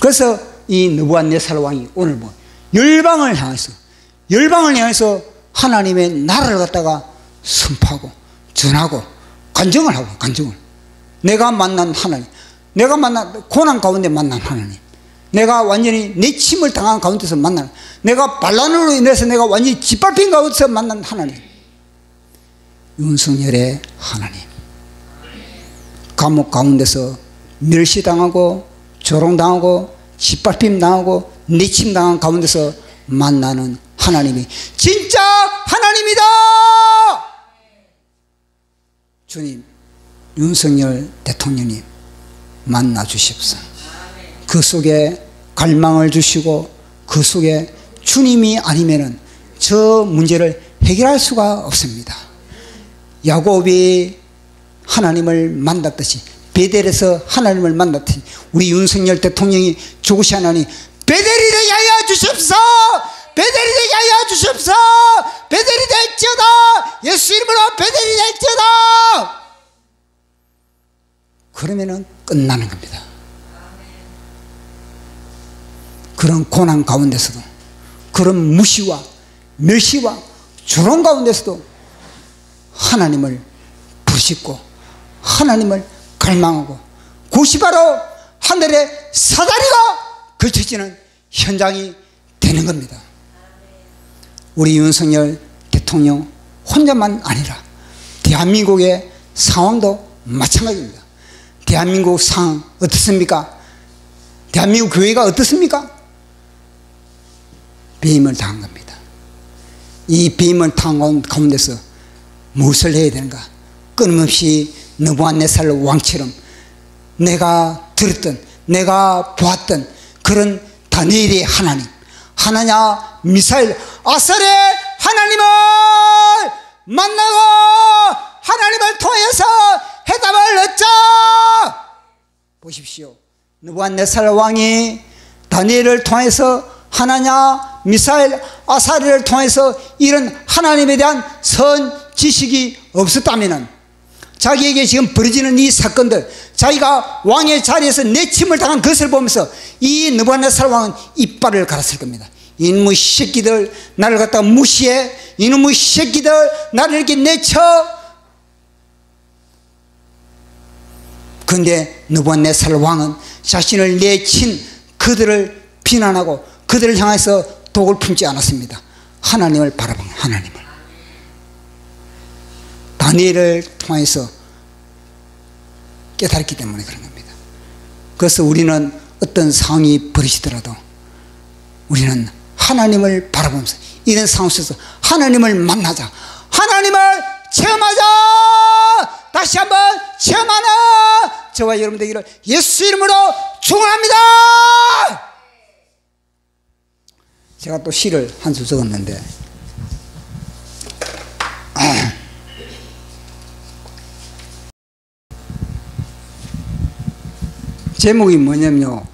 그래서 이 느부갓네살 왕이 오늘 뭐 열방을 향해서 하나님의 나라를 갖다가 선포하고 전하고 간증을 하고, 간증을. 내가 만난 하나님, 내가 만난 고난 가운데 만난 하나님, 내가 완전히 내침을 당한 가운데서 만난, 내가 반란으로 인해서 내가 완전히 짓밟힌 가운데서 만난 하나님, 윤석열의 하나님. 감옥 가운데서 멸시당하고 조롱당하고 짓밟힘당하고 내침당한 가운데서 만나는 하나님이 진짜 하나님이다. 주님, 윤석열 대통령님 만나 주십사. 그 속에 갈망을 주시고 그 속에 주님이 아니면은 저 문제를 해결할 수가 없습니다. 야곱이 하나님을 만났듯이, 베델에서 하나님을 만났듯이 우리 윤석열 대통령이 죽으시 하나님, 베델이 되게 하여 주십사. 베델이 되게 하여 주십사. 베델이 될지어다. 예수 이름으로 베델이 될지어다. 그러면은 끝나는 겁니다. 그런 고난 가운데서도, 그런 무시와 멸시와 조롱 가운데서도 하나님을 부르짖고 하나님을 갈망하고, 그것이 바로 하늘의 사다리가 걸쳐지는 현장이 되는 겁니다. 우리 윤석열 대통령 혼자만 아니라 대한민국의 상황도 마찬가지입니다. 대한민국 상황 어떻습니까? 대한민국 교회가 어떻습니까? 배임을 당한 겁니다. 이 배임을 당한 가운데서 무엇을 해야 되는가? 끊임없이 느부갓네살 왕처럼 내가 들었던, 내가 보았던 그런 다니엘의 하나님, 하나냐 미사엘 아살의 하나님을 만나고 하나님을 통해서 해답을 얻자. 보십시오. 느부갓네살 왕이 다니엘을 통해서 하나냐 미사엘 아사리를 통해서 이런 하나님에 대한 선 지식이 없었다면 자기에게 지금 벌어지는 이 사건들, 자기가 왕의 자리에서 내침을 당한 것을 보면서 이 느부갓네살 왕은 이빨을 갈았을 겁니다. 이놈의 새끼들 나를 갖다가 무시해, 이놈의 새끼들 나를 이렇게 내쳐. 그런데 느부갓네살 왕은 자신을 내친 그들을 비난하고 그들을 향해서 독을 품지 않았습니다. 하나님을 바라본, 하나님을. 다니엘을 통해서 깨달았기 때문에 그런 겁니다. 그래서 우리는 어떤 상황이 벌어지더라도 우리는 하나님을 바라보면서 이런 상황 속에서 하나님을 만나자, 하나님을 체험하자. 다시 한번 체험하는 저와 여러분 되기를 예수 이름으로 축원합니다. 제가 또 시를 한 수 적었는데, 제목이 뭐냐면요,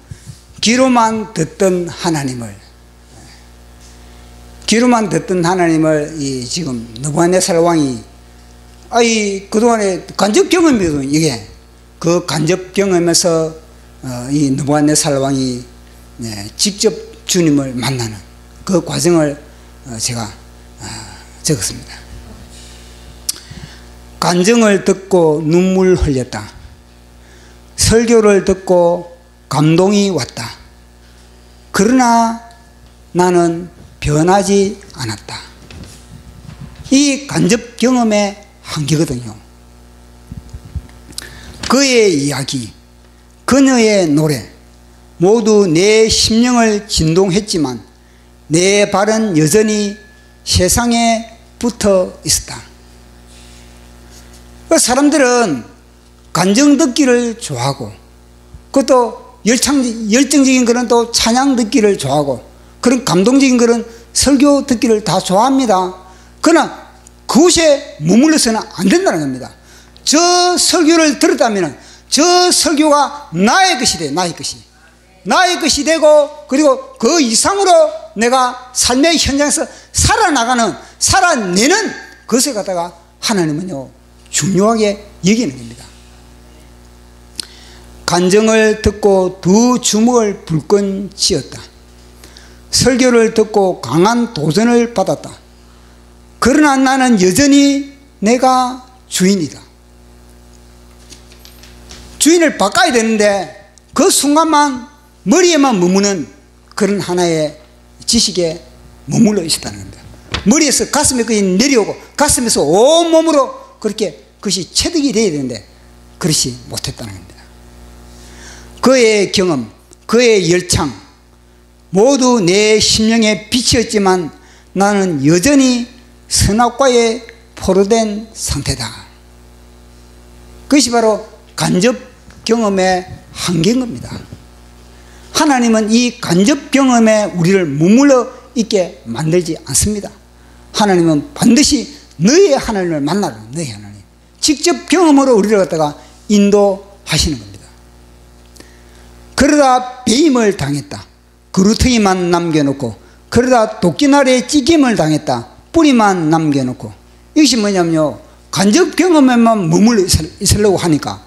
귀로만 듣던 하나님을, 귀로만 듣던 하나님을 지금 느부갓네살 왕이 그동안에 간접 경험이거든요. 이게 그 간접 경험에서 이 느부갓네살 왕이 직접 주님을 만나는 그 과정을 제가 적었습니다. 간증을 듣고 눈물 흘렸다. 설교를 듣고 감동이 왔다. 그러나 나는 변하지 않았다. 이 간접 경험의 한계거든요. 그의 이야기, 그녀의 노래, 모두 내 심령을 진동했지만 내 발은 여전히 세상에 붙어 있었다. 사람들은 간정 듣기를 좋아하고, 그것도 열정적인 그런 또 찬양 듣기를 좋아하고, 그런 감동적인 그런 설교 듣기를 다 좋아합니다. 그러나 그곳에 머물러서는 안 된다는 겁니다. 저 설교를 들었다면 저 설교가 나의 것이 돼. 나의 것이 되고, 그리고 그 이상으로 내가 삶의 현장에서 살아내는 것을 갖다가 하나님은요 중요하게 여기는 겁니다. 간정을 듣고 두 주먹을 불끈 쥐었다. 설교를 듣고 강한 도전을 받았다. 그러나 나는 여전히 내가 주인이다. 주인을 바꿔야 되는데 그 순간만 머리에만 머무는 그런 하나의 지식에 머물러 있었다는 겁니다. 머리에서 가슴에까지 내려오고 가슴에서 온몸으로 그렇게 그것이 체득이 되어야 되는데 그렇지 못했다는 겁니다. 그의 경험, 그의 열창 모두 내 심령에 빛이었지만 나는 여전히 선악과에 포로된 상태다. 그것이 바로 간접 경험의 한계인 겁니다. 하나님은 이 간접 경험에 우리를 머물러 있게 만들지 않습니다. 하나님은 반드시 너의 하나님을 만나라. 너의 하나님. 직접 경험으로 우리를 갖다가 인도하시는 겁니다. 그러다 배임을 당했다. 그루터기만 남겨놓고, 그러다 도끼날에 찢김을 당했다. 뿌리만 남겨놓고. 이것이 뭐냐면요, 간접 경험에만 머물러 있으려고 하니까,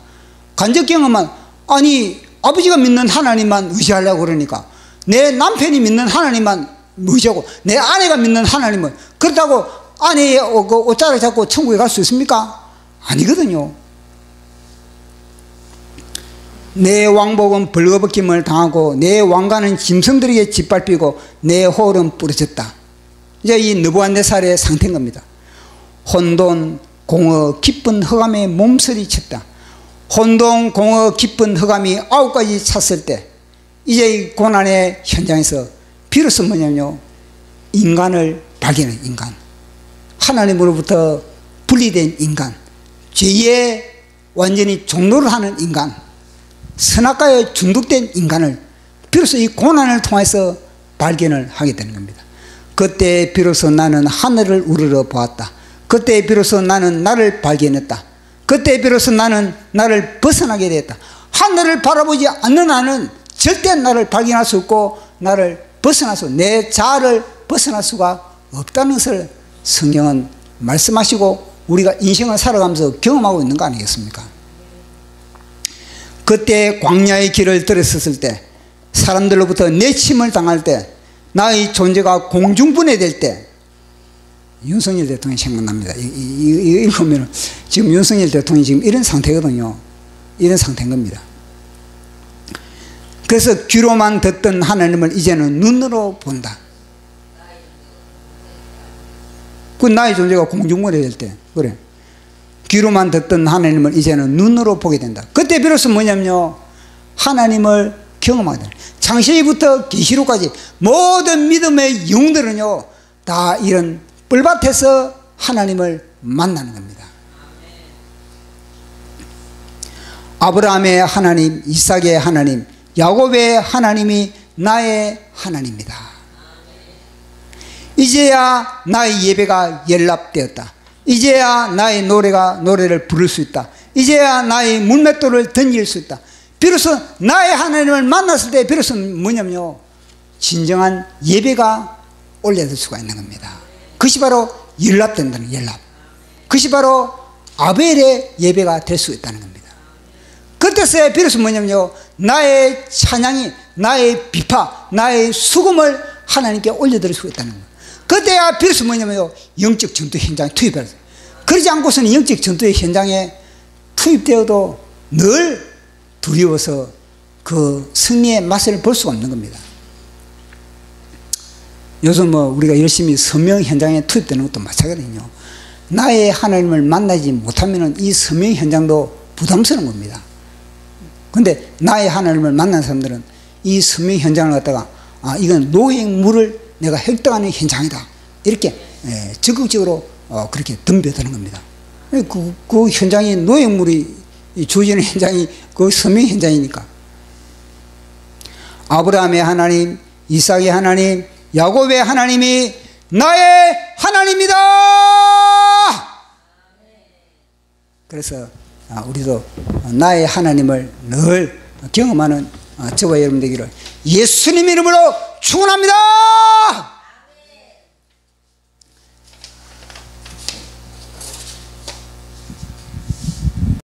간접 경험만, 아니 아버지가 믿는 하나님만 의지하려고 그러니까, 내 남편이 믿는 하나님만 의지하고, 내 아내가 믿는 하나님은, 그렇다고 아내의 옷자락 잡고 천국에 갈 수 있습니까? 아니거든요. 내 왕복은 벌거벗김을 당하고 내 왕관은 짐승들에게 짓밟히고 내 호울은 부러졌다. 이제 이 느부갓네살의 상태인 겁니다. 혼돈, 공허, 기쁜 흑암에 몸서리 쳤다. 혼돈, 공허, 기쁜 흑암이 9가지 찼을 때 이제 이 고난의 현장에서 비로소 뭐냐면요, 인간을 발견해. 인간, 하나님으로부터 분리된 인간, 죄에 완전히 종로를 하는 인간, 선악과에 중독된 인간을 비로소 이 고난을 통해서 발견을 하게 되는 겁니다. 그때 비로소 나는 하늘을 우러러 보았다. 그때 비로소 나는 나를 발견했다. 그때 비로소 나는 나를 벗어나게 되었다. 하늘을 바라보지 않는 나는 절대 나를 발견할 수 없고 나를 벗어날 수, 내 자아를 벗어날 수가 없다는 것을 성경은 말씀하시고 우리가 인생을 살아가면서 경험하고 있는 거 아니겠습니까? 그때 광야의 길을 들었을 때, 사람들로부터 내침을 당할 때, 나의 존재가 공중분해될 때, 윤석열 대통령이 생각납니다. 이거 보면 지금 윤석열 대통령이 지금 이런 상태거든요. 이런 상태인 겁니다. 그래서 귀로만 듣던 하나님을 이제는 눈으로 본다. 그 나의 존재가 공중분해될 때, 그래. 귀로만 듣던 하나님을 이제는 눈으로 보게 된다. 그때 비로소 뭐냐면요, 하나님을 경험하게 된다. 창세기부터 계시록까지 모든 믿음의 영웅들은요 다 이런 뿔밭에서 하나님을 만나는 겁니다. 아브라함의 하나님, 이삭의 하나님, 야곱의 하나님이 나의 하나님이다. 이제야 나의 예배가 연락되었다. 이제야 나의 노래를 부를 수 있다. 이제야 나의 물맷돌을 던질 수 있다. 비로소 나의 하나님을 만났을 때 비로소 뭐냐면요, 진정한 예배가 올려질 수가 있는 겁니다. 그것이 바로 연락된다는, 연락. 그것이 바로 아벨의 예배가 될 수 있다는 겁니다. 그때서야 비로소 뭐냐면요, 나의 찬양이, 나의 비파, 나의 수금을 하나님께 올려드릴 수 있다는 겁니다. 그때야 비로소 뭐냐면요, 영적 전투 현장에 투입해야 돼요. 그러지 않고서는 영적 전투의 현장에 투입되어도 늘 두려워서 그 승리의 맛을 볼 수가 없는 겁니다. 요즘 뭐 우리가 열심히 서명 현장에 투입되는 것도 마찬가지거든요. 나의 하나님을 만나지 못하면 이 서명 현장도 부담스러운 겁니다. 근데 나의 하나님을 만난 사람들은 이 서명 현장을 갖다가 이건 노획물을 내가 획득하는 현장이다. 이렇게 적극적으로 그렇게 덤벼드는 겁니다. 그 현장이 노획물이 주어지는 현장이 그 서명 현장이니까. 아브라함의 하나님, 이삭의 하나님, 야곱의 하나님이 나의 하나님이다. 그래서 우리도 나의 하나님을 늘 경험하는 저와 여러분 되기를 예수님 이름으로 축원합니다.